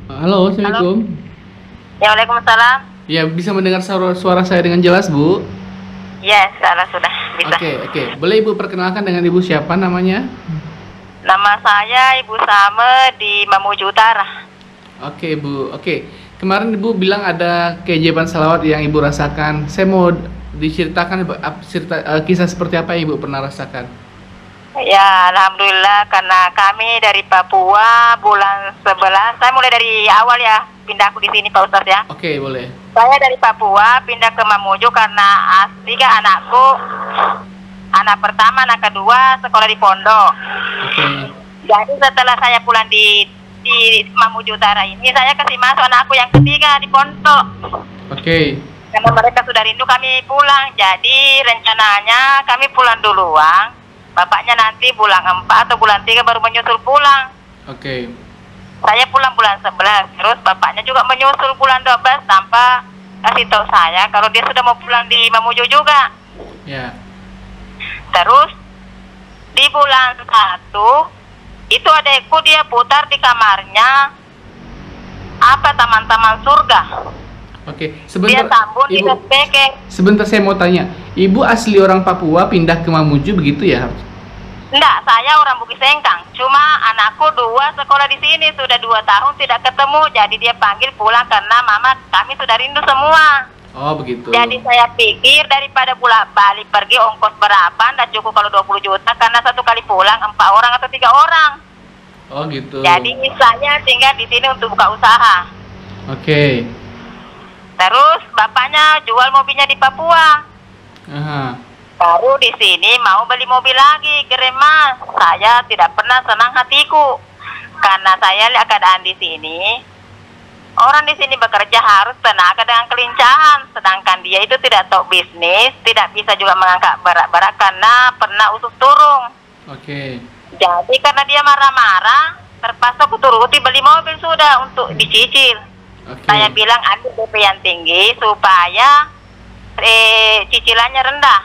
Halo, Halo, Assalamualaikum. ya Waalaikumsalam. Ya, bisa mendengar suara saya dengan jelas, Bu? Ya, salah sudah bisa. Oke. Boleh Ibu perkenalkan dengan Ibu siapa namanya? Nama saya Ibu Same di Mamuju Utara. Oke, Bu. Oke. Kemarin Ibu bilang ada keajaiban salawat yang Ibu rasakan. Saya mau diceritakan kisah seperti apa yang Ibu pernah rasakan. Ya, Alhamdulillah karena kami dari Papua bulan 11. Saya mulai dari awal ya, pindah aku di sini Pak Ustadz ya. Oke, boleh. Saya dari Papua pindah ke Mamuju karena tiga anakku, anak pertama, anak kedua sekolah di pondok. Oke. Jadi setelah saya pulang di Mamuju Utara ini, saya kasih masuk anakku yang ketiga di pondok. Oke. Karena mereka sudah rindu kami pulang, jadi rencananya kami pulang duluan. Bapaknya nanti bulan 4 atau bulan 3 baru menyusul pulang. Oke. Saya pulang bulan 11, terus bapaknya juga menyusul bulan 12 tanpa kasih tahu saya kalau dia sudah mau pulang di Mamuju juga. Ya. Terus di bulan 1 itu adekku dia putar di kamarnya taman-taman surga. Oke. Dia sambung di Ibu. speaker. Sebentar saya mau tanya. Ibu asli orang Papua pindah ke Mamuju begitu ya? Enggak, saya orang Bukit Sengkang. Cuma anakku 2 sekolah di sini sudah 2 tahun tidak ketemu. Jadi dia panggil pulang karena mama kami sudah rindu semua. Oh, begitu. Jadi saya pikir daripada bolak balik pergi ongkos berapa, nggak cukup kalau 20 juta karena satu kali pulang 4 orang atau 3 orang. Oh, gitu. Jadi saya tinggal di sini untuk buka usaha. Oke. Terus bapaknya jual mobilnya di Papua. Aha. Baru di sini mau beli mobil lagi, Mas. Saya tidak pernah senang hatiku karena saya lihat keadaan di sini. Orang di sini bekerja harus tenaga dengan kelincahan, sedangkan dia itu tidak tahu bisnis, tidak bisa juga mengangkat berat-berat karena pernah usus turun. Oke. Jadi karena dia marah-marah, terpaksa aku turuti beli mobil sudah untuk dicicil. Oke. Saya bilang ambil DP yang tinggi supaya cicilannya rendah,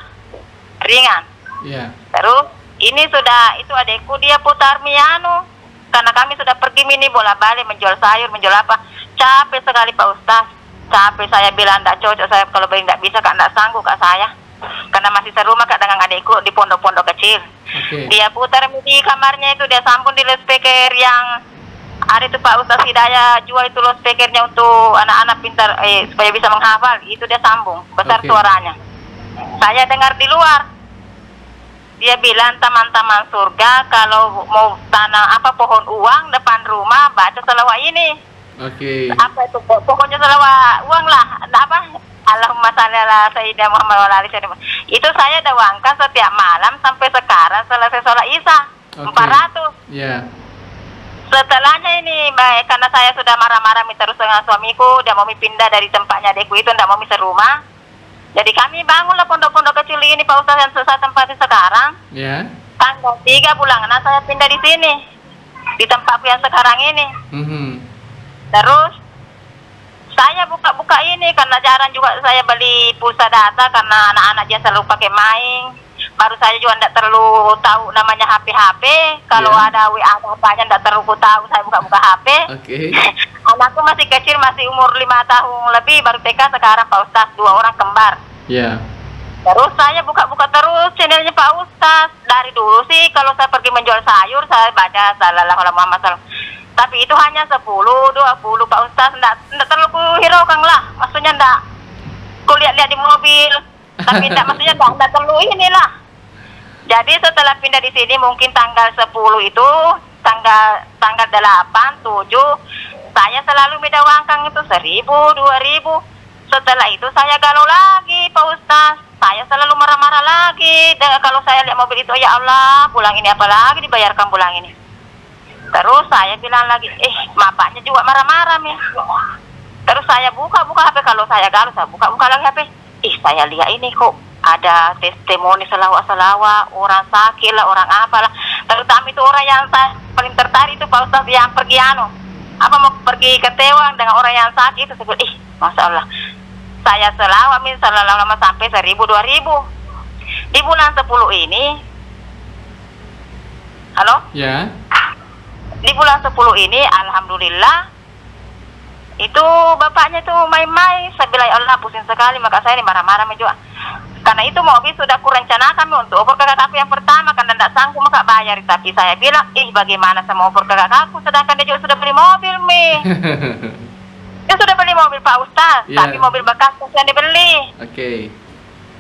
ringan. Iya. Terus ini sudah itu adekku dia putar miano karena kami sudah pergi mini bola balik menjual sayur menjual apa, capek sekali Pak Ustaz, capek. Saya bilang tidak cocok, saya kalau beli tidak bisa kak, tidak sanggup kak saya karena masih serumah kak dengan adekku di pondok-pondok kecil. Oke. Dia putar di kamarnya itu, dia sambung di loudspeaker yang ada itu Pak Ustaz Hidayah jual itu loudspeakernya untuk anak-anak pintar supaya bisa menghafal, itu dia sambung besar Oke. suaranya. Saya dengar di luar dia bilang taman-taman surga kalau mau tanam pohon uang depan rumah baca selawat ini. Oke. Apa itu pokoknya selawat uang lah, Allahumma shalli ala sayyidina Muhammad wa ala ali sayyidina Muhammad. Itu saya dawangkan setiap malam sampai sekarang selesai sholat Isya. Oke. 400. Ya. Setelahnya ini baik karena saya sudah marah-marah terus dengan suamiku, dia mau pindah dari tempatnya adekku itu, tidak mau serumah. Jadi kami bangunlah pondok-pondok kecil ini Pak Ustaz yang saya tempati sekarang. Ya. Tanggal 3 bulan saya pindah di sini, di tempatku yang sekarang ini. Terus saya buka-buka ini karena jarang juga saya beli pulsa data karena anak-anak dia selalu pakai main. Baru saya juga tidak terlalu tahu namanya HP. Kalau Yeah. ada WA apanya tidak terlalu tahu, saya buka-buka HP. Oke. Anakku masih kecil, masih umur 5 tahun lebih, baru TK sekarang Pak Ustaz, 2 orang kembar. Ya. Terus saya buka-buka terus channelnya Pak Ustaz. Dari dulu sih kalau saya pergi menjual sayur, saya baca sallallahu alaihi Muhammad sallallahu. Tapi itu hanya 10, 20 Pak Ustaz, enggak terlalu kuhiraukan lah. Maksudnya enggak kulihat-lihat di mobil. Tapi enggak, maksudnya enggak terlalu inilah. Jadi setelah pindah di sini mungkin tanggal 10 itu, tanggal 8, 7, saya selalu mendawangkan itu 1.000, 2.000. Setelah itu saya galau lagi Pak Ustaz. Saya selalu marah-marah lagi. Kalau saya lihat mobil itu, ya Allah, bulan ini apa lagi dibayarkan bulan ini. Terus saya bilang lagi, bapaknya juga marah-marah nih. Terus saya buka-buka HP, kalau saya galau saya buka-buka lagi HP. Saya lihat ini kok ada testimoni selawat-selawat, orang sakit lah, orang apalah. Terutama itu orang yang saya paling tertarik itu Pak Ustaz yang pergi mau pergi ke Tewang dengan orang yang sakit itu. Saya bilang, Masya Allah. Saya selawat lama sampai 1.000, 2.000. Di bulan 10 ini, halo? Ya. Di bulan 10 ini, alhamdulillah, Itu bapaknya tuh main-main. Saya bilang, ya Allah pusing sekali, maka saya ini marah-marah juga. Karena itu mobil sudah kurencanakan untuk oper ke kakakku yang pertama, karena tidak sanggup maka bayar. Tapi saya bilang, bagaimana saya mau oper ke kakakku, sedangkan dia juga sudah beli mobil, Mi. Dia sudah beli mobil Pak Ustaz, tapi mobil bekas yang dibeli.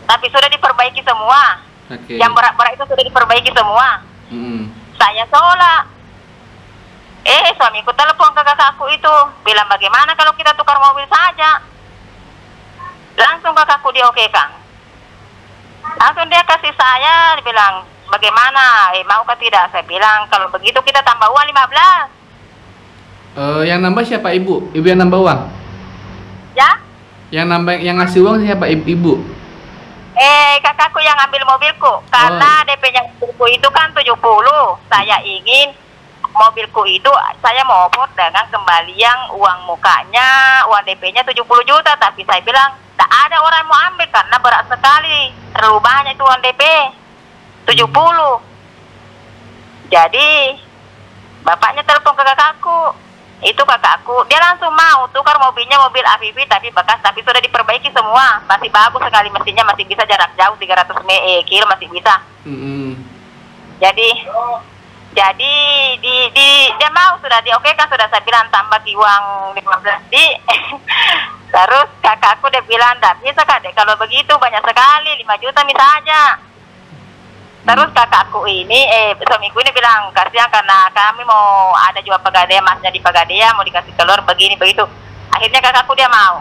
Tapi sudah diperbaiki semua. Yang berat-berat itu sudah diperbaiki semua. Saya tolak. Suamiku telepon ke kakakku itu, bilang bagaimana kalau kita tukar mobil saja. Langsung kakakku dia okekan. Langsung dia kasih saya, dia bilang, bagaimana, mau ke tidak? Saya bilang, kalau begitu kita tambah uang 15. Yang nambah siapa, Ibu? Ibu yang nambah uang? Ya? Yang ngasih uang siapa, Ibu? Kakakku yang ambil mobilku. Karena DP-nya mobilku itu kan 70. Saya ingin mobilku itu, saya mau opor dengan kembalian uang mukanya, uang DP-nya 70 juta. Tapi saya bilang, tak ada orang yang mau ambil karena berat sekali, terlalu banyak itu uang DP 70. Jadi bapaknya telepon ke kakakku, itu kakakku dia langsung mau tukar mobilnya, mobil AVV tapi bekas, tapi sudah diperbaiki semua, masih bagus sekali, mesinnya masih bisa jarak jauh 300 kilo masih bisa. Jadi dia mau, sudah diokekan, sudah saya bilang tambah di uang 15 di. Terus kakakku dia bilang, tidak bisa Kak, kalau begitu banyak sekali, 5 juta misalnya. Terus kakakku ini, suamiku ini bilang, kasihan karena kami mau ada juga Pegadaian, masnya di Pegadaian, mau dikasih telur begini begitu. Akhirnya kakakku dia mau.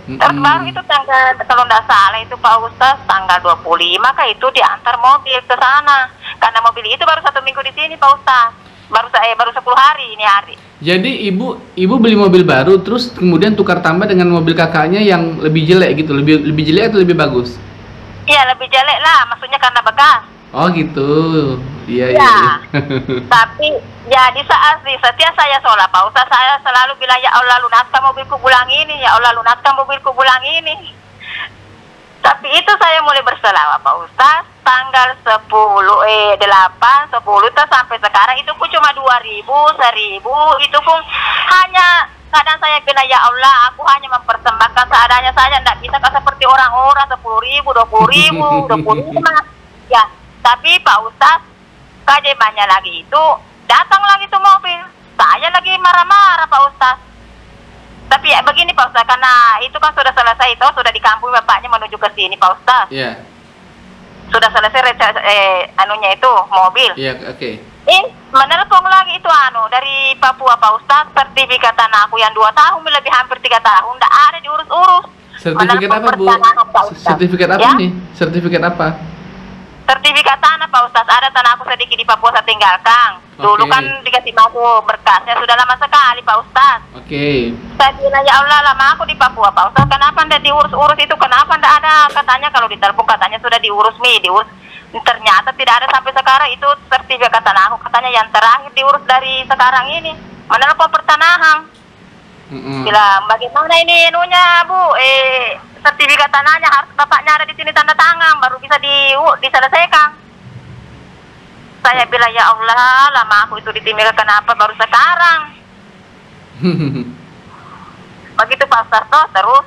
Terus baru itu tanggal, kalau tidak salah itu Pak Ustaz, tanggal 25 kah itu diantar mobil ke sana. Karena mobil itu baru 1 minggu di sini Pak Ustaz. Baru 10 hari ini hari. Jadi ibu beli mobil baru terus kemudian tukar tambah dengan mobil kakaknya yang lebih jelek gitu, lebih jelek atau lebih bagus? Iya, lebih jelek lah, maksudnya karena bekas. Oh gitu. Iya. Tapi ya di saat setiap saya sholat Pak Ustaz, saya selalu bilang, ya Allah lunaskan mobilku bulan ini, ya Allah lunaskan mobilku bulan ini. Tapi itu saya mulai berselawat Pak Ustaz, tanggal 8, 10 itu sampai sekarang itu pun cuma 2.000, 1.000, itu pun hanya kadang saya bilang, ya Allah aku hanya mempersembahkan seadanya saja, tidak bisa seperti orang-orang 10.000, 20.000, 25. Ya, tapi Pak Ustaz, kejebannya lagi itu datang lagi tuh mobil, saya lagi marah-marah Pak Ustaz. Tapi ya begini Pak Ustaz, karena itu kan sudah selesai itu, sudah di kampung bapaknya menuju ke sini Pak Ustaz. Iya. Sudah selesai anunya itu mobil. Iya, oke. Menelpon lagi itu dari Papua Pak Ustaz, sertifikat tanah aku yang 2 tahun lebih hampir 3 tahun, tidak ada diurus-urus. Sertifikat apa Bu? Sertifikat apa nih? Sertifikat apa? Sertifikat tanah Pak Ustaz, ada tanah aku sedikit di Papua saya tinggalkan. Dulu kan dikasih masuk berkasnya, sudah lama sekali Pak Ustaz. Saya bilang, ya Allah lama aku di Papua Pak Ustaz, kenapa tidak diurus-urus itu, kenapa tidak ada? Katanya kalau ditelepon katanya sudah diurus diurus. Ternyata tidak ada sampai sekarang itu sertifikat tanah aku, katanya yang terakhir diurus dari sekarang ini, menelpon pertanahan. Bilang, bagaimana ini inunya Bu, sertifikat tanahnya harus bapaknya ada di sini tanda tangan baru bisa diselesaikan. Saya bilang, ya Allah lama aku itu ditimika, kenapa baru sekarang? Begitu Pak Ustaz terus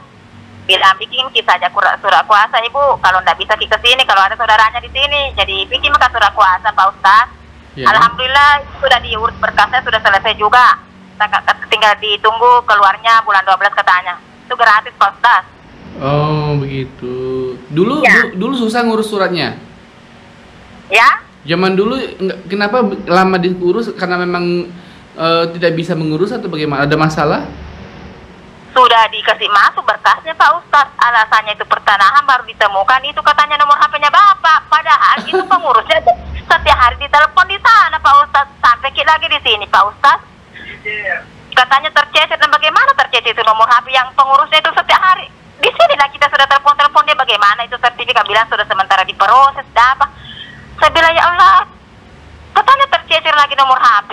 bilang, bikin kita aja surat kuasa Ibu, kalau tidak bisa ke sini, kalau ada saudaranya di sini, jadi bikin maka surat kuasa Pak Ustaz. Alhamdulillah sudah diurus berkasnya, sudah selesai juga, tinggal ditunggu keluarnya bulan 12 katanya. Itu gratis Pak Ustaz. Oh begitu. Dulu susah ngurus suratnya? Ya? Zaman dulu kenapa lama diurus, karena memang tidak bisa mengurus atau bagaimana? Ada masalah? Sudah dikasih masuk berkasnya Pak Ustaz, alasannya itu pertanahan baru ditemukan, itu katanya nomor HP-nya Bapak, padahal itu pengurusnya setiap hari ditelepon di sana Pak Ustaz, sampai lagi di sini Pak Ustaz. Katanya tercecer, dan bagaimana tercecer itu nomor HP yang pengurusnya itu setiap hari? Di sini lah kita sudah telepon dia, bagaimana itu sertifikat, bilang sudah sementara diproses, apa? Saya bilang, ya Allah, katanya tercecer lagi nomor HP.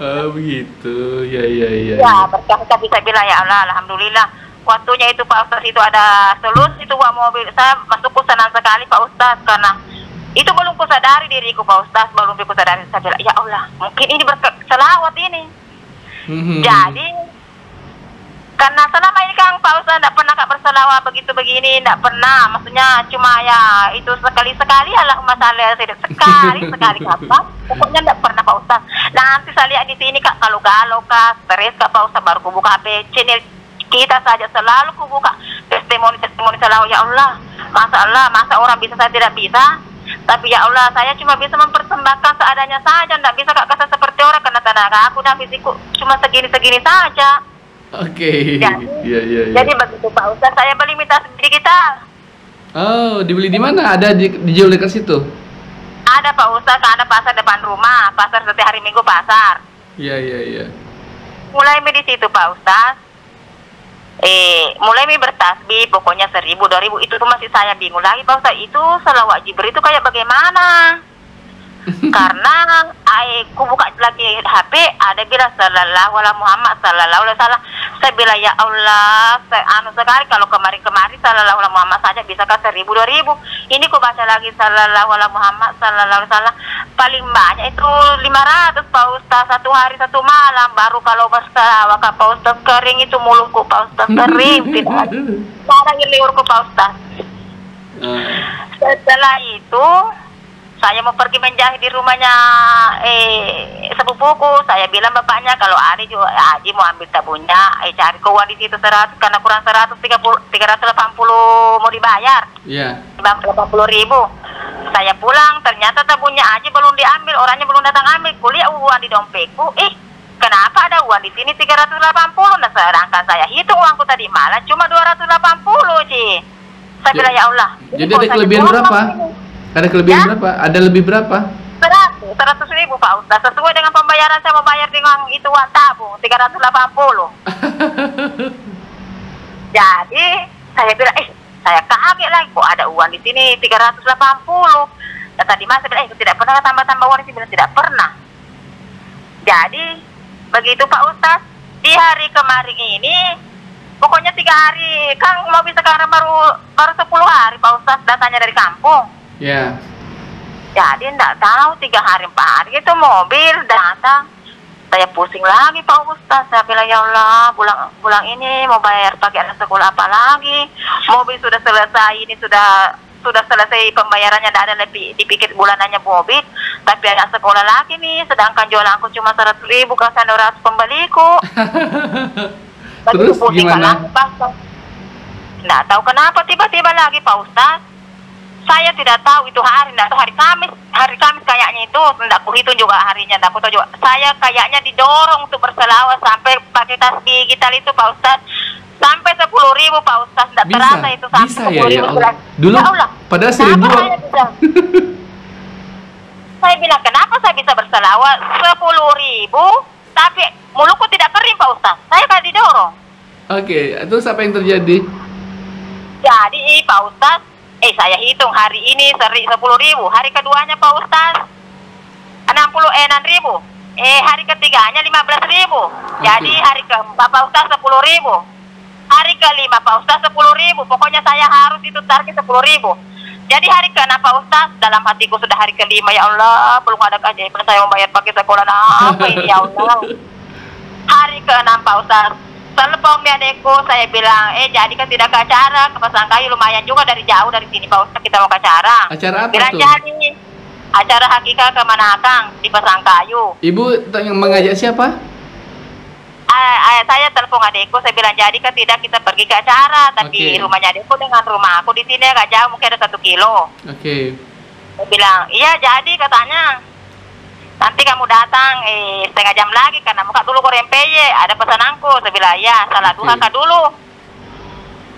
Oh begitu, ya. Ya, berkali-kali saya bilang, ya Allah, alhamdulillah. Waktunya itu Pak Ustaz itu ada selus itu uang mobil, saya masuk senang sekali Pak Ustaz, karena Itu belum kusadari diriku Pak Ustaz, belum kusadari. Saya bilang, ya Allah, mungkin ini berkat selawat ini. Jadi, karena selama ini kan Pak Ustaz tidak pernah Kak berselawat begitu begini, tidak pernah. Maksudnya cuma ya itu sekali-sekali Allahumma shalli ala sayyidina, sekali apa? Pokoknya tidak pernah Pak Ustaz. Nanti saya lihat di sini Kak, kalau galau Kak, stres Kak Pak Ustaz, baru kubuka HP channel kita saja, selalu kubuka testimoni selalu. Ya Allah, masa orang bisa saya tidak bisa. Tapi ya Allah, saya cuma bisa mempersembahkan seadanya saja, tidak bisa Kak kasar seperti orang, karena tenaga aku dan fisikku cuma segini-segini saja. Oke. Iya. Jadi begitu Pak Ustaz, saya beli mitas digital. Oh, dibeli di mana? Ada dijual dekat situ? Ada Pak Ustaz, ada pasar depan rumah, pasar setiap hari Minggu pasar. Iya. Mulai di situ Pak Ustaz. Mulai bertasbih, pokoknya 1.000, 2.000, itu tuh masih saya bingung lagi Pak Ustaz, itu selawat Jibril itu kayak bagaimana? Karena aku buka lagi HP, ada bilang sallallahu alaihi Muhammad sallallahu alaihi wasallam. Saya bilang ya Allah, sekali kalau kemarin sallallahu alaihi Muhammad saja bisa ke 1.000, 2.000. Ini ku baca lagi sallallahu alaihi Muhammad sallallahu alaihi wasallam. Paling banyak itu 500 Pak Ustaz, satu hari satu malam. Baru kalau berselawat Pak Ustaz kering itu mulutku Pak Ustaz kering, tidak ada liurku Pak Ustaz. Setelah itu saya mau pergi menjahit di rumahnya sepupuku. Saya bilang bapaknya kalau Ari juga Haji mau ambil tabunnya, cari keuangan di situ 100, karena kurang 380 mau dibayar. Iya. 80.000. Saya pulang, ternyata tabunnya Haji belum diambil, orangnya belum datang ambil. Kuliah uang di dompetku. Kenapa ada uang di sini 380? Nah, sedangkan saya hitung uangku tadi malah cuma 280, Ci. Saya bilang ya Allah. Jadi ada kelebihan berapa? Ada kelebihan berapa? Ada lebih berapa? 100.000 Pak Ustaz. Sesuai dengan pembayaran saya mau bayar dengan itu uang tabung 380. Jadi saya bilang, saya kaget lagi kok ada uang di sini 380. Dan tadi mas saya bilang, tidak pernah tambah-tambah uang di sini, bilang tidak pernah. Jadi begitu Pak Ustaz, di hari kemarin ini, pokoknya 3 hari, kan mau bisa sekarang baru 10 hari Pak Ustaz datanya dari kampung. Ya. Jadi enggak tahu 3 hari 4 hari itu mobil datang. Saya pusing lagi Pak Ustaz. Saya bilang ya Allah, bulan ini mau bayar pakai anak sekolah apa lagi? Mobil sudah selesai, ini sudah selesai pembayarannya, tidak ada lebih dipikir bulanannya mobil. Tapi anak sekolah lagi nih, sedangkan jualanku cuma 100.000, kasih 200 pembeliku. Terus gimana? Nggak tahu kenapa tiba-tiba lagi Pak Ustaz. Saya tidak tahu itu hari, tidak tahu hari Kamis kayaknya itu, tidak aku hitung juga harinya, tidak aku tahu juga. Saya kayaknya didorong untuk berselawat sampai pakai tasbih digital itu Pak Ustaz, sampai 10.000 Pak Ustaz, tidak terasa itu sampai 10.000. Ya Allah. Dulu ya Allah, pada 1.000. Saya bilang kenapa saya bisa berselawat 10.000, tapi mulutku tidak kering Pak Ustaz, saya kan didorong. Oke, terus apa yang terjadi? Jadi Pak Ustaz, saya hitung hari ini 10.000, hari keduanya Pak Ustaz 66.000, hari ketiganya 15.000. Jadi hari keempat Pak Ustaz 10.000, hari kelima Pak Ustaz 10.000. Pokoknya saya harus itu target 10.000. Jadi hari ke-6 Pak Ustaz, dalam hatiku sudah hari kelima, ya Allah, belum ada keajaiban saya membayar pakai sekolah apa ini ya Allah. Hari ke-6 Pak Ustaz, telepon adekku, saya bilang, jadi kan tidak ke acara, ke Pasangkayu, lumayan juga dari jauh dari sini Pak Ustaz, kita mau ke acara. Acara apa bilang tuh? Jadi, acara Hakikah ke Manakang di Pasangkayu. Ibu yang mengajak siapa? Saya telepon adekku, saya bilang jadi kan tidak kita pergi ke acara, tapi rumahnya adekku dengan rumah aku di sini agak jauh, mungkin ada 1 kilo. Saya bilang, iya jadi katanya. Nanti kamu datang setengah jam lagi karena buka dulu goreng peye, ada pesananku. Saya bilang ya, salat duha kah dulu.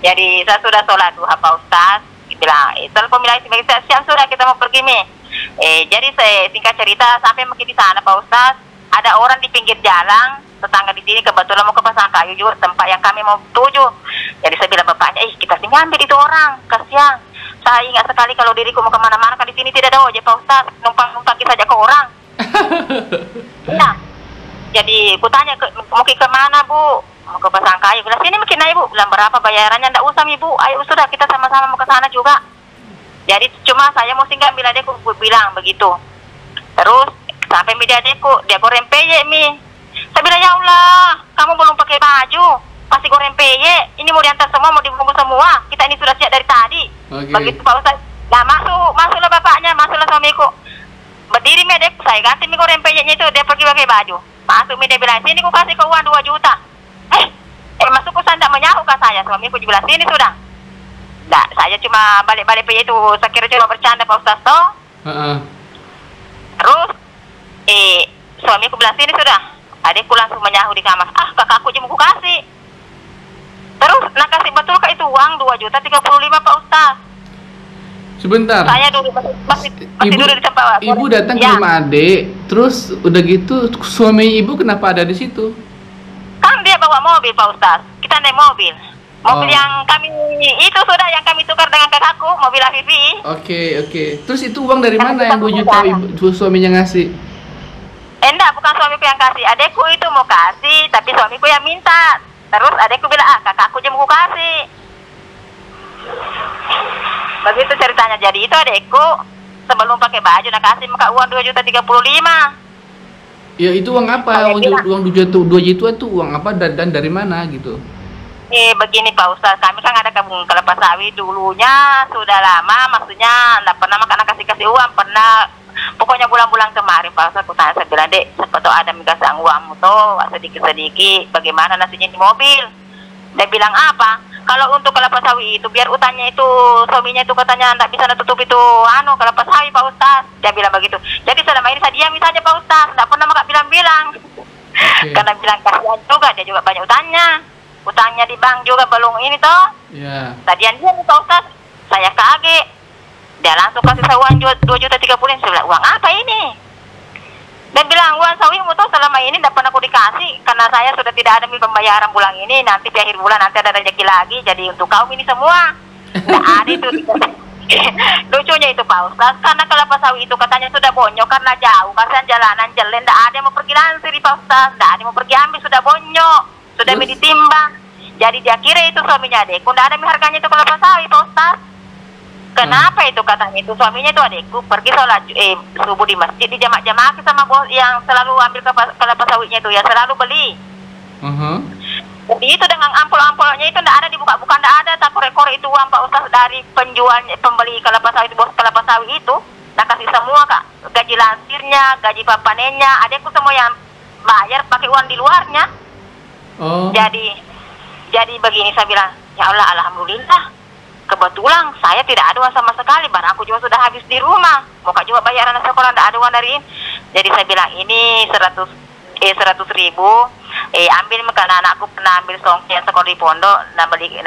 Jadi saya sudah sholat duha Pak Ustaz. Dia bilang, telepon bilang siap sudah kita mau pergi nih. Jadi saya singkat cerita sampai mungkin di sana Pak Ustaz, ada orang di pinggir jalan, tetangga di sini kebetulan mau ke Pasangkayu juga tempat yang kami mau tuju. Jadi saya bilang bapaknya, kita sini ambil itu orang, kasihan. Saya ingat sekali kalau diriku mau kemana-mana kan di sini tidak ada ojek Pak Ustaz, numpang-numpang saja ke orang. Nah, jadi aku tanya mungkin kemana Bu? Mau ke Pasangkayu. Bilang sini mungkin Ibu. Bilang berapa bayarannya? Nggak usah Ibu. Ayo sudah kita sama-sama mau ke sana juga. Jadi cuma saya mau singgah bila adekku bilang begitu. Terus sampai media adekku, dia goreng peye mi. Saya bilang ya Allah, kamu belum pakai baju, masih goreng peye. Ini mau diantar semua, mau dibungkus semua. Kita ini sudah siap dari tadi. Begitu Pak Ustaz. Nah masuklah bapaknya, masuklah suamiku. Berdiri mi adekku, saya ganti mi goreng peyenya itu, dia pergi pakai baju. Masuk mi, dia bilang sini ku kasih ke uang 2 juta. Masuk ku tidak menyahu kan saya, suamiku juga bilang sini sudah. Nah, saya cuma balik-balik peye itu, saya kira cuma bercanda Pak Ustaz toh. Terus suamiku bilang sini sudah. Adekku langsung menyahu di kamar. Kakakku cuma ku kasih. Terus nak kasih betul ke itu uang 2.035.000 Pak Ustaz. Sebentar. Saya dulu masih duduk di tempat. Ibu datang ke rumah adik, terus udah gitu suami ibu kenapa ada di situ? Kan dia bawa mobil Pak Ustaz. Kita naik mobil. Mobil yang kami itu sudah yang kami tukar dengan kakakku, mobil Afifi. Oke. Terus itu uang dari mana yang 2 juta ibu suaminya ngasih? Enggak, bukan suamiku yang kasih. Adekku itu mau kasih, tapi suamiku yang minta. Terus adekku bilang, kakakku aja mau kasih. Begitu ceritanya. Jadi itu adekku sebelum pakai baju nak kasih muka uang 2.035.000. Ya itu uang apa? Uang 2 juta itu uang apa dan dari mana gitu? Begini Pak Ustaz, kami kan ada kampung kelapa sawit dulunya sudah lama, maksudnya enggak pernah makan kasih uang, pernah pokoknya bulan-bulan kemarin Pak Ustaz aku tanya, saya bilang dek, siapa tahu ada mikasih uangmu toh sedikit-sedikit, bagaimana nasinya di mobil. Dia bilang apa? Kalau untuk kelapa sawit itu biar utangnya itu suaminya itu katanya enggak bisa tutup itu kelapa sawit Pak Ustaz. Dia bilang begitu. Jadi selama ini saya diam saja Pak Ustaz, enggak pernah makan bilang-bilang. Karena bilang kasihan juga, dia juga banyak utangnya di bank juga belum ini toh. Iya. Tadian dia nih Pak Ustaz, saya kaget. Dia langsung kasih saya uang 2.030.000. Saya bilang, uang apa ini? Dan bilang, uang sawitmu tuh selama ini tidak pernah aku dikasih. Karena saya sudah tidak ada pembayaran bulan ini. Nanti di akhir bulan nanti ada rezeki lagi. Jadi untuk kaum ini semua. Tidak ada itu. Lucunya itu Pak Ustaz. Karena kelapa sawit itu katanya sudah bonyok. Karena jauh. Kasihan jalanan jelek. Tidak ada yang mau pergi langsir di Pak Ustaz. Tidak ada yang mau pergi ambil. Sudah bonyok. Sudah ditimbang. Jadi dia kira itu suaminya adekku. Tidak ada harganya itu kelapa sawit Pak Ustaz. Kenapa itu katanya itu suaminya itu adekku pergi sholat subuh di masjid, di jamaah sama bos yang selalu ambil kelapa sawitnya itu ya selalu beli. Jadi itu dengan ampul-ampulnya itu tidak ada dibuka-buka, tidak ada tak korek-korek itu uang Pak Ustaz dari pembeli kelapa sawit, bos kelapa sawit itu. Nah kasih semua Kak, gaji lansirnya, gaji papanennya, adekku semua yang bayar pakai uang di luarnya. Jadi begini saya bilang, ya Allah alhamdulillah. Kebetulan saya tidak ada uang sama sekali, barang aku juga sudah habis di rumah. Muka juga bayaran sekolah tidak ada uang dari ini. Jadi saya bilang ini 100.000, ambil karena anakku pernah ambil songki yang sekolah di pondok,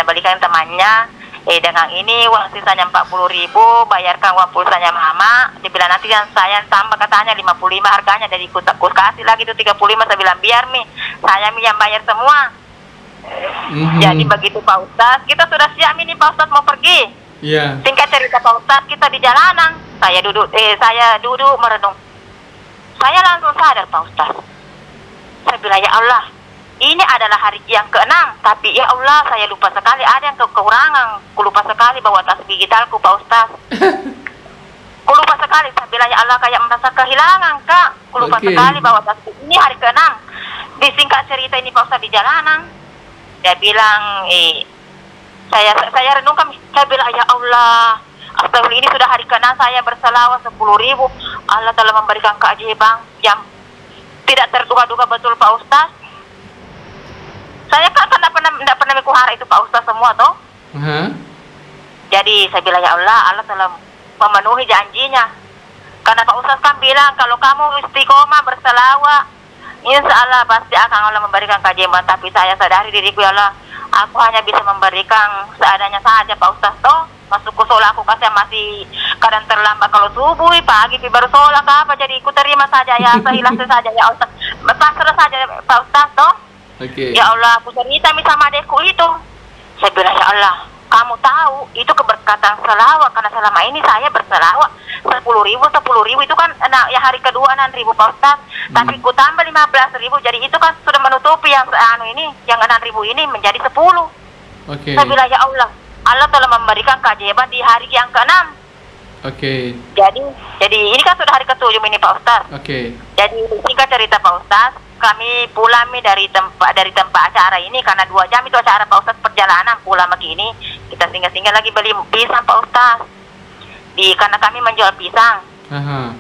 belikan temannya. Dengan ini uang sisanya 40.000, bayarkan uang pulsanya mama. Dia bilang nanti yang saya tambah katanya 55 harganya, jadi aku kasih lagi itu 35. Saya bilang biar saya yang bayar semua. Jadi begitu Pak Ustaz, kita sudah siap ini Pak Ustaz mau pergi. Singkat cerita Pak Ustaz, kita di jalanan. Saya duduk merenung. Saya langsung sadar Pak Ustaz. Saya bilang ya Allah, ini adalah hari yang ke-6, tapi ya Allah saya lupa sekali ada yang kekurangan. Aku lupa sekali bawa tasbih gitarku Pak Ustaz. Aku lupa sekali, saya bilang ya Allah kayak merasa kehilangan Kak. Aku lupa sekali bawa tasbih. Ini hari ke-6. Disingkat cerita ini Pak Ustaz di jalanan. Dia bilang, saya renungkan, saya bilang, ya Allah, astagfirullah ini sudah hari ke-6 saya berselawat 10.000. Allah telah memberikan keajaiban yang tidak terduga-duga betul Pak Ustaz. Saya kan tidak pernah mengkuhara itu Pak Ustaz semua toh. Jadi saya bilang, ya Allah telah memenuhi janjinya. Karena Pak Ustaz kan bilang, kalau kamu istiqomah berselawat, insya Allah pasti akan Allah memberikan keajaiban. Tapi saya sadari diriku ya Allah, aku hanya bisa memberikan seadanya saja Pak Ustaz toh. Masuk ke sholat aku kasih masih kadang terlambat kalau subuh pagi baru sholat apa, jadi aku terima saja ya, seikhlas saja ya Ustaz, pasrah saja Pak Ustaz toh. Ya Allah aku cerita sama adekku itu, saya bilang ya Allah kamu tahu itu keberkatan selawat, karena selama ini saya berselawat 10.000 itu kan ya hari kedua 6.000 Pak Ustaz. Tapi ku tambah 15.000, jadi itu kan sudah menutupi yang yang 6.000 ini menjadi 10. Saya bilang ya Allah telah memberikan keajaiban di hari yang ke-6. Oke. Jadi ini kan sudah hari ke-7 ini Pak Ustaz. Oke. Jadi singkat cerita Pak Ustaz, kami pulang nih dari tempat acara ini karena 2 jam itu acara Pak Ustaz, perjalanan pulang begini kita singgah-singgah lagi beli pisang Pak Ustaz. Karena kami menjual pisang. Aha.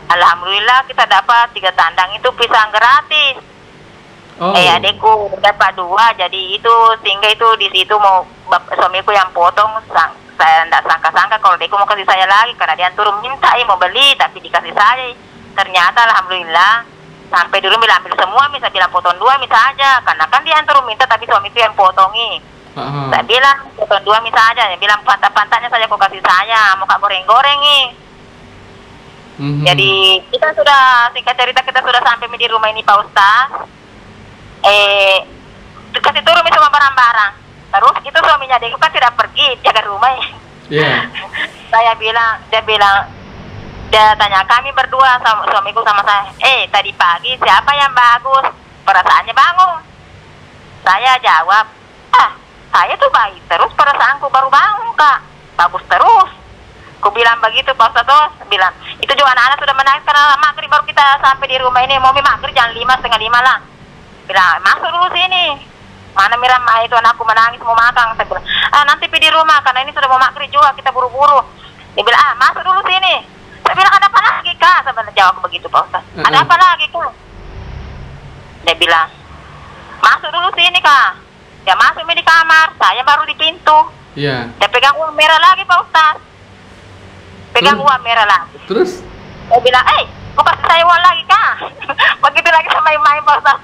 Alhamdulillah kita dapat 3 tandang itu pisang gratis. Oh. Adekku dapat 2, jadi itu sehingga itu di situ mau suamiku yang potong. Saya tidak sangka-sangka kalau adekku mau kasih saya lagi karena dia turun minta mau beli tapi dikasih saya. Ternyata alhamdulillah sampai dulu bilang ambil semua, bisa bilang potong 2 bisa aja karena kan dia turun minta tapi suamiku yang potongi. Saya bilang potong 2 bisa aja, dia bilang pantat-pantatnya saja kok kasih saya, mau kak goreng-goreng nih. Jadi kita sudah, singkat cerita kita sudah sampai di rumah ini Pak Ustaz. Kasih turun semua barang-barang. Terus itu suaminya dia kan tidak pergi jaga rumah. Iya. Dia tanya kami berdua sama suamiku sama saya. Tadi pagi siapa yang bagus? Perasaannya bangun. Saya jawab, saya tuh baik terus perasaanku baru bangun kak. Bagus terus. Ku bilang begitu Pak Ustaz terus bilang itu juga anak-anak sudah menangis karena maghrib baru kita sampai di rumah ini. Mau maghrib jam 5, setengah 5 lah. Bilang masuk dulu sini. Mana Miram itu anakku menangis mau makan. Saya bilang nanti pergi di rumah karena ini sudah mau maghrib juga kita buru-buru. Dia bilang masuk dulu sini. Saya bilang ada apa lagi kak? Saya jawab begitu Pak Ustaz. Ada apa lagi kak? Dia bilang masuk dulu sini kak. Dia masuk di kamar. Saya baru di pintu. Iya. Dia pegang uang merah lagi Pak Ustaz. Pegang uang merah lagi. Terus? Dia bilang mau kasih saya uang lagi kak. Begitu lagi sama main Pak Ustaz.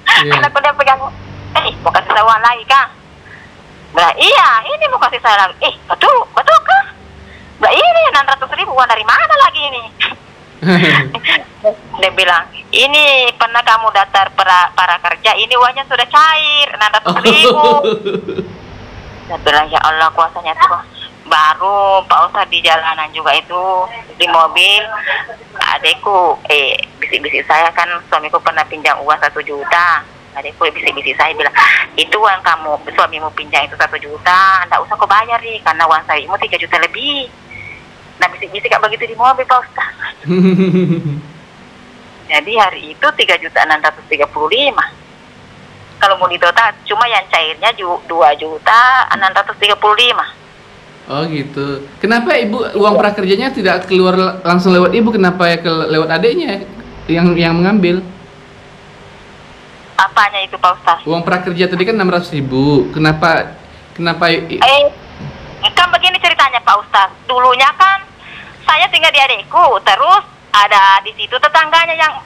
Karena aku dia pegang mau kasih saya uang lagi kak. Nah iya ini mau kasih saya lagi. Betul kak. Nah ini 600.000 uang dari mana lagi ini? Dia bilang ini pernah kamu daftar para kerja, ini uangnya sudah cair 600.000. Dia bilang ya Allah kuasanya Tuhan. Baru Pak Ustaz di jalanan juga itu di mobil adekku bisik-bisik saya kan suamiku pernah pinjam uang 1 juta. Adekku bisik-bisik saya bilang itu uang kamu suamimu pinjam itu 1 juta, enggak usah kau bayar nih karena uang suamimu 3 juta lebih. Nah bisik-bisik kayak begitu di mobil Pak Ustaz. Jadi hari itu 3.635.000. Kalau mau ditotal cuma yang cairnya 2.635.000. Oh gitu. Kenapa ibu uang prakerjanya tidak keluar langsung lewat ibu? Kenapa ya lewat adiknya yang mengambil? Apanya itu Pak Ustaz? Uang prakerja tadi kan 600.000. Kenapa? Kan begini ceritanya Pak Ustaz. Dulunya kan saya tinggal di adekku, terus ada di situ tetangganya yang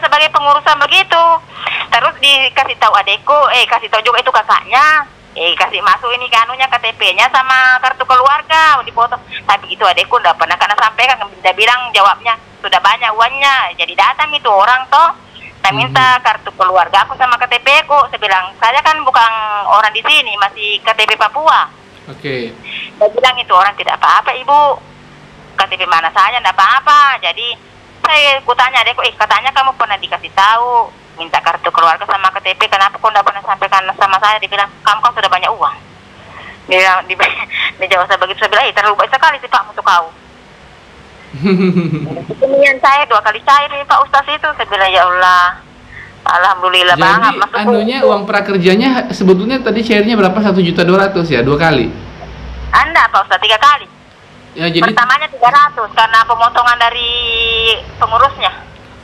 sebagai pengurusan begitu. Terus dikasih tahu adekku, kasih tahu juga itu kakaknya. Kasih masuk ini kanunya KTP-nya sama kartu keluarga dipotong. Tapi itu adekku enggak pernah karena sampaikan, dia bilang jawabnya sudah banyak uangnya. Jadi datang itu orang toh. Saya minta kartu keluarga aku sama KTP ku. Saya bilang saya kan bukan orang di sini, masih KTP Papua. Oke. Dia bilang itu orang tidak apa-apa ibu. KTP mana saja enggak apa-apa. Jadi saya kutanya adekku, katanya kamu pernah dikasih tahu minta kartu keluarga sama KTP, kenapa kau tidak pernah sampaikan sama saya? Dibilang kamu kan sudah banyak uang. Dia jawab saya begitu, saya bilang terlalu baik sekali sih Pak untuk kau. Kemudian saya 2 kali cair nih Pak Ustaz itu. Saya bilang ya Allah, alhamdulillah banget. Jadi anunya uang prakerjanya sebetulnya tadi cairnya berapa? 1.200.000 ya 2 kali? Anda Pak Ustaz 3 kali. Ya, jadi pertamanya 300 karena pemotongan dari pengurusnya.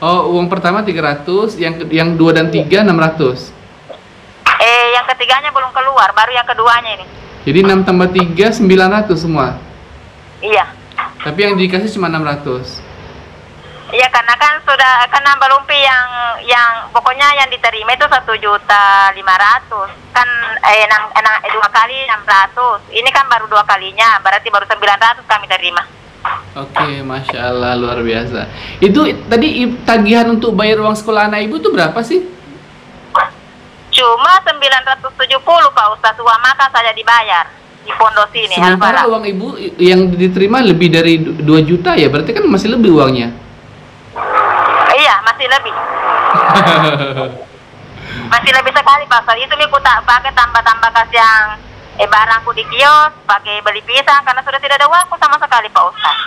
Oh, uang pertama 300, yang 2 dan 3 600. Yang ketiganya belum keluar, baru yang keduanya ini. Jadi 6 tambah 3 900 semua. Iya. Tapi yang dikasih cuma 600. Iya, karena kan sudah karena belumpi yang pokoknya yang diterima itu 1.500.000. Kan 2 kali 600. Ini kan baru 2 kalinya, berarti baru 900 kami terima. Oke, Masya Allah, luar biasa. Itu tadi tagihan untuk bayar uang sekolah anak ibu tuh berapa sih? Cuma 970 Pak Ustaz, uang makan saja dibayar di pondok sini. Sementara uang ibu yang diterima lebih dari 2 juta ya, berarti kan masih lebih uangnya. Iya, masih lebih. Masih lebih sekali Pak Ustaz. Itu aku tak pakai tambah-tambah kasih yang barangku di kios, pakai beli pisang karena sudah tidak ada waktu sama sekali Pak Ustaz.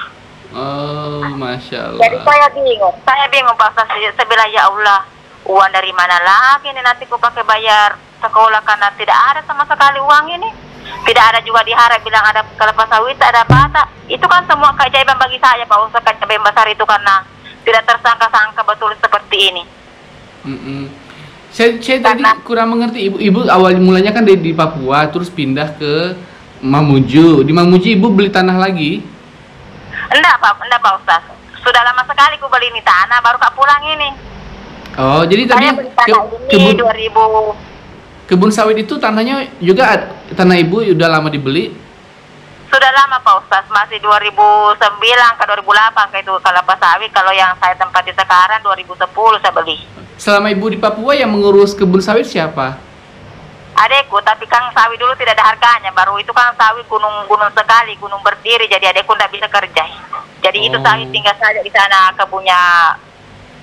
Oh, Masya Jadi Allah. saya bingung Pak Ustaz. Saya bilang ya Allah, uang dari mana lagi nih nanti ku pakai bayar sekolah karena tidak ada sama sekali uang ini. Tidak ada juga diharap bilang ada kelapa sawit, ada apa. Itu kan semua keajaiban bagi saya Pak Ustaz, keajaiban besar itu karena tidak tersangka-sangka betul seperti ini. Saya tadi kurang mengerti, ibu awal mulanya kan di Papua, terus pindah ke Mamuju. Di Mamuju ibu beli tanah lagi? Enggak Pak Ustaz. Sudah lama sekali ku beli ini tanah, baru Kak pulang ini. Oh, jadi tadi Saya beli tanah ini 2000. kebun sawit itu tanahnya juga tanah ibu udah lama dibeli? Sudah lama Pak Ustaz, masih 2009 ke 2008 kayak itu kelapa sawit. Kalau yang saya tempati sekarang 2010 saya beli. Selama ibu di Papua yang mengurus kebun sawit siapa? Adekku, tapi kan sawit dulu tidak ada harganya. Baru itu kan sawit gunung sekali, gunung berdiri. Jadi adekku tidak bisa kerja. Jadi itu sawit tinggal saja di sana, kebunnya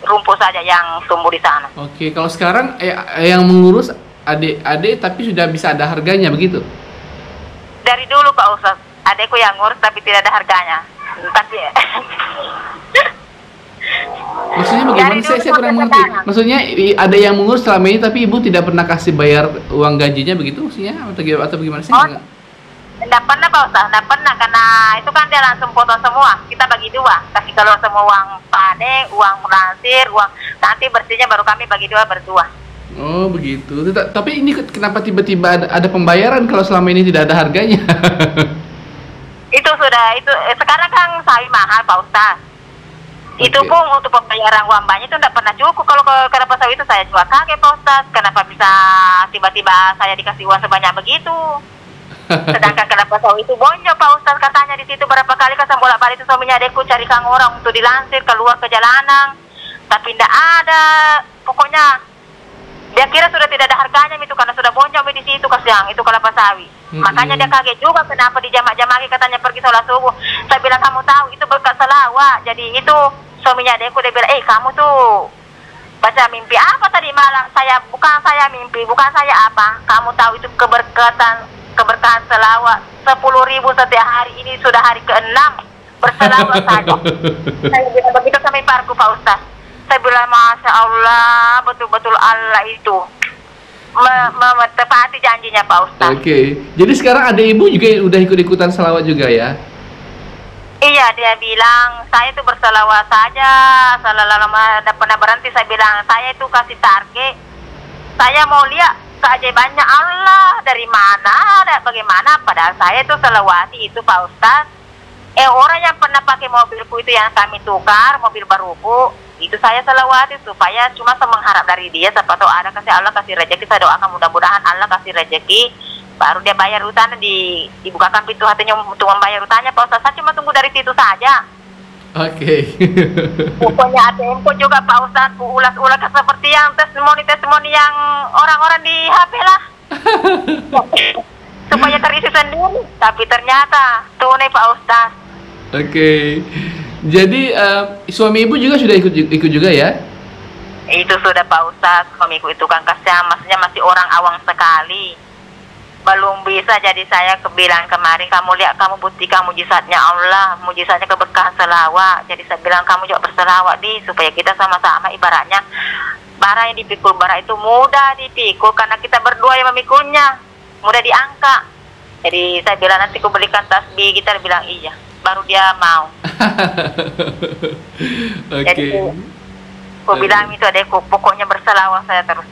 rumput saja yang tumbuh di sana. Oke, kalau sekarang yang mengurus adik tapi sudah bisa ada harganya begitu? Dari dulu Pak Ustaz, adekku yang ngurus tapi tidak ada harganya. Tapi maksudnya bagaimana? Saya kurang mengerti. Maksudnya ada yang mengurus selama ini tapi ibu tidak pernah kasih bayar uang gajinya begitu maksudnya atau bagaimana sih? Tidak pernah Pak Ustaz, tidak pernah karena itu kan dia langsung potong semua. Kita bagi dua, kasih keluar semua uang panen, uang lansir, uang nanti bersihnya baru kami bagi dua berdua. Oh begitu. Tapi ini kenapa tiba-tiba ada pembayaran kalau selama ini tidak ada harganya? Itu sekarang kan sawit mahal Pak Ustaz. Itu pun untuk pembayaran uang banyak itu tidak pernah cukup. Kalau ke kelapa sawit itu saya juga kaget Pak Ustaz. Kenapa bisa tiba-tiba saya dikasih uang sebanyak begitu? Sedangkan kelapa sawit itu bonjol Pak Ustaz katanya di situ berapa kali kan bolak-balik itu suaminya adekku carikan orang untuk dilansir keluar ke jalanan. Tapi tidak ada. Pokoknya dia kira sudah tidak ada harganya itu karena sudah bonjol di situ kasihan itu kelapa sawit. Makanya dia kaget juga kenapa di jamak-jamaki katanya pergi sholat subuh. Saya bilang kamu tahu itu berkat selawat. Jadi itu suaminya adekku dia bilang kamu tuh baca mimpi apa tadi malam? Bukan saya mimpi, bukan saya apa. Kamu tahu itu keberkahan selawat 10.000 setiap hari, ini sudah hari ke-6 berselawat saja. Saya bilang begitu sama iparku Pak Ustaz. Saya bilang Masya Allah, betul-betul Allah itu tepati janjinya Pak Ustaz. Oke. Jadi sekarang ada ibu juga udah ikut-ikutan selawat juga ya? Iya, dia bilang saya itu berselawat saja, tidak pernah berhenti. Saya bilang saya itu kasih target, saya mau lihat keajaibannya Allah dari mana, bagaimana. Padahal saya itu selawati itu Pak Ustaz. Orang yang pernah pakai mobilku itu yang kami tukar mobil baruku, itu saya selawati supaya cuma mengharap dari dia siapa tahu ada kasih Allah kasih rezeki. Saya doakan mudah-mudahan Allah kasih rezeki, baru dia bayar utangnya, dibukakan pintu hatinya untuk membayar utangnya Pak Ustaz. Saya cuma tunggu dari situ saja. Oke. Pokoknya ATM pun juga Pak Ustaz ulas-ulas seperti yang testimoni yang orang-orang di HP lah. Supaya terisi sendiri, tapi ternyata tunai Pak Ustaz. Oke. Jadi suami ibu juga sudah ikut juga ya? Itu sudah Pak Ustaz, suamiku itu kan kasihan, maksudnya masih orang awam sekali. Belum bisa, jadi saya bilang kemarin, kamu lihat, kamu buktikan mujizatnya Allah, mujizatnya keberkahan selawat. Jadi saya bilang kamu juga berselawat supaya kita sama-sama ibaratnya bara yang dipikul bara itu mudah dipikul karena kita berdua yang memikulnya, mudah diangkat. Jadi saya bilang nanti aku belikan tasbih, kita bilang iya, baru dia mau. Jadi aku bilang itu adekku, pokoknya berselawat saya terus.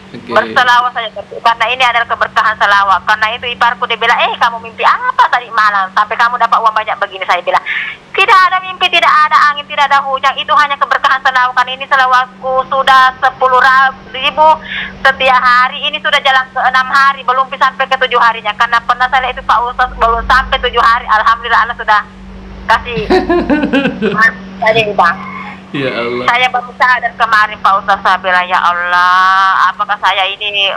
Berselawat saja terus. Karena ini adalah keberkahan selawat. Karena itu iparku dia bilang, kamu mimpi apa tadi malam sampai kamu dapat uang banyak begini? Saya bilang, tidak ada mimpi, tidak ada angin, tidak ada hujan, itu hanya keberkahan selawat. Karena ini selawatku sudah 10.000 setiap hari. Ini sudah jalan ke 6 hari, belum sampai ke 7 harinya. Karena pernah saya lihat itu Pak Ustaz belum sampai 7 hari. Alhamdulillah Allah sudah kasih. Tadi Bang. Ya Allah. Saya baru sadar kemarin Pak Ustaz, saya bilang ya Allah, apakah saya ini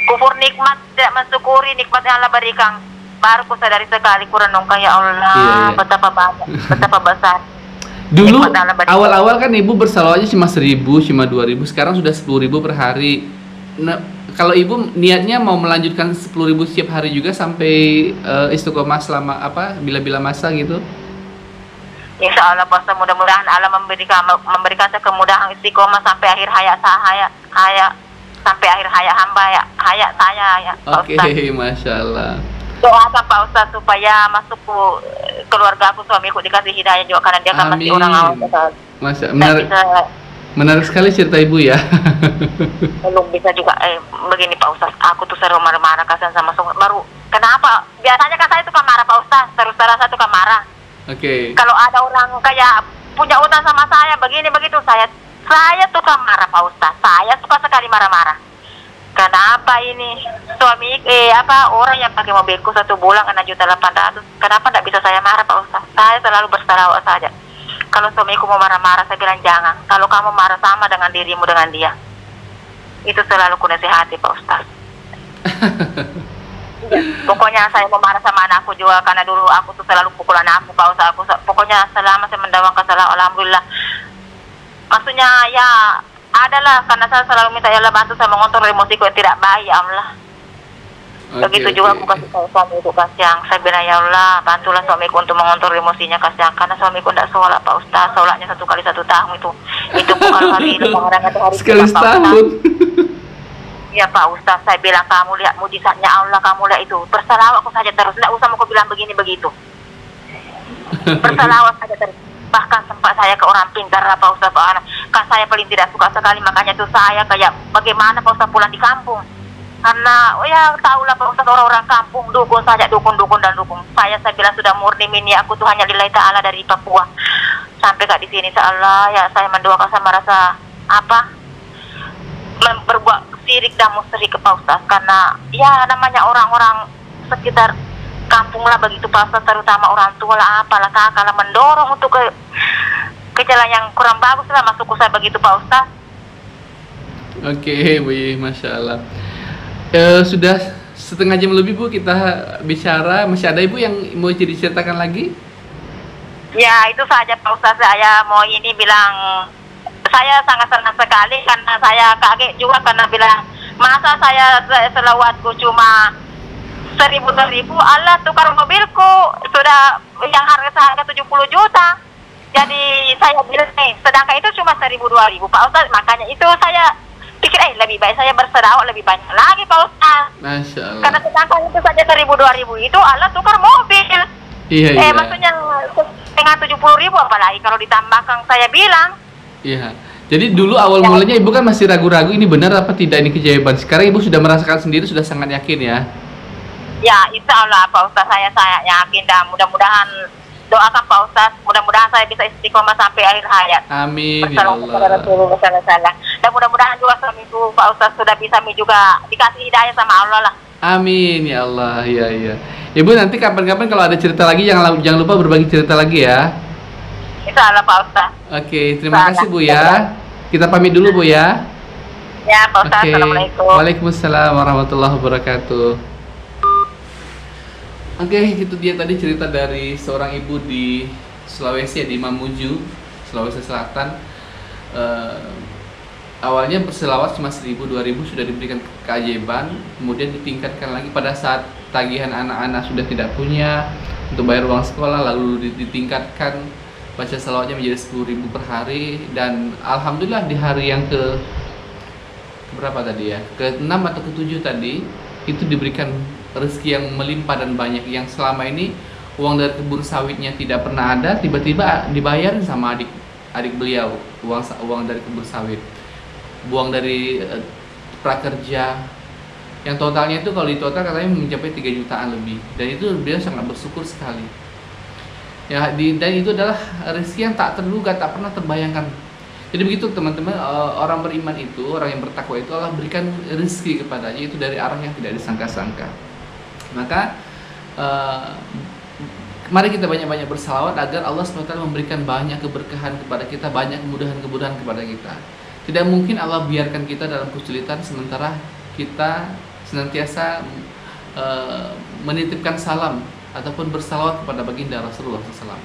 kufur nikmat, tidak mensyukuri nikmat yang Allah berikan. Baru ku sadari sekali, ku renungkan ya Allah, betapa banyak, betapa besar. Dulu awal-awal kan ibu bersalawatnya cuma 1.000, cuma 2.000, sekarang sudah 10.000 per hari. Nah, Kalau ibu niatnya mau melanjutkan 10.000 setiap hari juga sampai istiqomah selama bila-bila masa gitu? Insya Allah Pak Ustaz, mudah-mudahan Allah memberikan saya kemudahan istiqomah sampai akhir hayat sampai akhir hayat hamba ya, hayat saya ya Pak Oke, Ustaz. Masya Allah. Doakan Pak Ustaz supaya masuk ke keluarga aku, suamiku dikasih hidayah juga karena dia kan masih Amin. orang awam Ustaz. Masya, Dan bisa menarik sekali cerita ibu ya. belum bisa juga begini Pak Ustaz, aku tuh sering marah-marah kasihan sama suami. Baru kenapa? Biasanya kan saya suka marah Pak Ustaz, terus terang saya suka marah. Oke. Kalau ada orang kayak punya utang sama saya begini begitu, saya suka marah Pak Ustaz. Saya suka sekali marah-marah. Kenapa ini suami orang yang pakai mobilku 1 bulan 6.800.000, kenapa tidak bisa saya marah Pak Ustaz? Saya selalu bersalawat saja. Kalau suamiku mau marah-marah, saya bilang jangan. Kalau kamu marah sama dengan dirimu dengan dia. Itu selalu ku nasihati Pak Ustaz. Ya, pokoknya saya mau marah sama anakku juga karena dulu aku tuh selalu pukul anakku Pak Ustaz. Pokoknya selama saya mendawang kesalahan, alhamdulillah. Maksudnya ya adalah karena saya selalu minta ya Allah bantu saya mengontrol emosiku yang tidak baik ya Allah. Begitu juga aku kasih tahu suamiku kasihan. Saya bilang ya Allah bantulah suamiku untuk mengontrol emosinya kasihan karena suamiku tidak sholat Pak Ustaz. Sholatnya 1 kali 1 tahun itu bukan hari lebaran atau hari Sekali Jumat, Pak Ustaz. setahun. Ya Pak Ustaz, saya bilang kamu lihat mujizatnya Allah, kamu lihat itu. Bersalawatku saja terus, tidak usah mau bilang begini begitu. Bersalawat saja terus. Bahkan sempat saya ke orang pintar Pak Ustaz, kan saya paling tidak suka sekali, makanya tuh saya kayak bagaimana Pak Ustaz pulang di kampung. Karena ya tahulah Pak Ustaz, orang-orang kampung dukun saja, dukun. Saya bilang sudah murni mini aku tuh hanya lillahi ta'ala dari Papua. Sampai kak di sini Allah ya saya mendoakan sama rasa berbuat sirik dan musyrik ke Pak Ustaz, karena ya namanya orang-orang sekitar kampung lah begitu Pak Ustaz, terutama orang tua lah apalah kakak lah mendorong untuk ke jalan yang kurang bagus lah masuk saya begitu Pak Ustaz. Oke, Bu, Masya Allah. Sudah setengah jam lebih Bu kita bicara. Masih ada Ibu yang mau diceritakan lagi? Ya itu saja Pak Ustaz, saya mau ini bilang saya sangat senang sekali karena saya kaget juga karena bilang masa saya selawatku cuma 1.000 Allah tukar mobilku sudah yang harga 70 juta. Jadi saya bilang sedangkan itu cuma 1.000-2.000 Pak Ustaz, makanya itu saya pikir lebih baik saya bersedekah lebih banyak lagi Pak Ustaz. Masya Allah. Karena sedangkan itu saja 1.000-2.000 itu Allah tukar mobil. Iya. Maksudnya dengan 70.000 apalagi kalau ditambahkan saya bilang. Iya. Jadi dulu awal mulanya Ibu kan masih ragu-ragu ini benar apa tidak ini keajaiban. Sekarang Ibu sudah merasakan sendiri, sudah sangat yakin ya. Ya, insya Allah Pak Ustaz saya yakin dan mudah-mudahan doakan Pak Ustaz, mudah-mudahan saya bisa istiqomah sampai akhir hayat. Amin ya Allah. Dan mudah-mudahan juga suamiku Pak Ustaz sudah bisa juga dikasih hidayah sama Allah lah. Amin ya Allah. Iya. Ibu nanti kapan-kapan kalau ada cerita lagi jangan lupa berbagi cerita lagi ya. Insya Allah Pak Ustaz. Oke, terima kasih Bu ya. Kita pamit dulu Bu ya. Ya Pak Ustaz, Oke. Assalamualaikum. Waalaikumsalam warahmatullahi wabarakatuh. Oke, itu dia tadi cerita dari seorang ibu di Sulawesi ya, di Mamuju, Sulawesi Selatan. Awalnya berselawat cuma 1.000-2.000 sudah diberikan keajaiban, kemudian ditingkatkan lagi pada saat tagihan anak-anak sudah tidak punya untuk bayar uang sekolah, lalu ditingkatkan baca selawatnya menjadi 10.000 per hari, dan alhamdulillah di hari yang ke berapa tadi ya, ke-6 atau ke-7 tadi itu diberikan rezeki yang melimpah dan banyak, yang selama ini uang dari kebun sawitnya tidak pernah ada, tiba-tiba dibayarin sama adik beliau uang dari kebun sawit, buang dari prakerja yang totalnya itu kalau di total katanya mencapai 3 jutaan lebih, dan itu beliau sangat bersyukur sekali ya. Dan itu adalah rezeki yang tak terduga, tak pernah terbayangkan. Jadi begitu teman-teman, orang beriman itu, orang yang bertakwa itu Allah berikan rezeki kepadanya itu dari arah yang tidak disangka-sangka. Maka mari kita banyak-banyak bersalawat agar Allah SWT memberikan banyak keberkahan kepada kita, banyak kemudahan-kemudahan kepada kita. Tidak mungkin Allah biarkan kita dalam kesulitan sementara kita senantiasa menitipkan salam ataupun bersalawat kepada baginda Rasulullah SAW.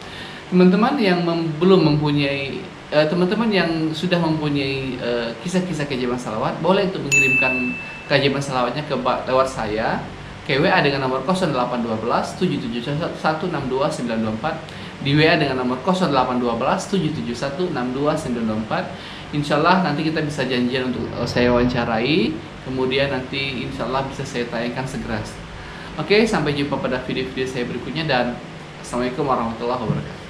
Teman-teman yang belum mempunyai teman-teman yang sudah mempunyai kisah-kisah keajaiban salawat, boleh untuk mengirimkan keajaiban salawatnya lewat saya ke WA dengan nomor 0812 771 62924, di WA dengan nomor 0812 771 62924. Insyaallah nanti kita bisa janjian untuk saya wawancarai, kemudian nanti insyaallah bisa saya tayangkan segera. Oke, sampai jumpa pada video-video saya berikutnya, dan assalamualaikum warahmatullahi wabarakatuh.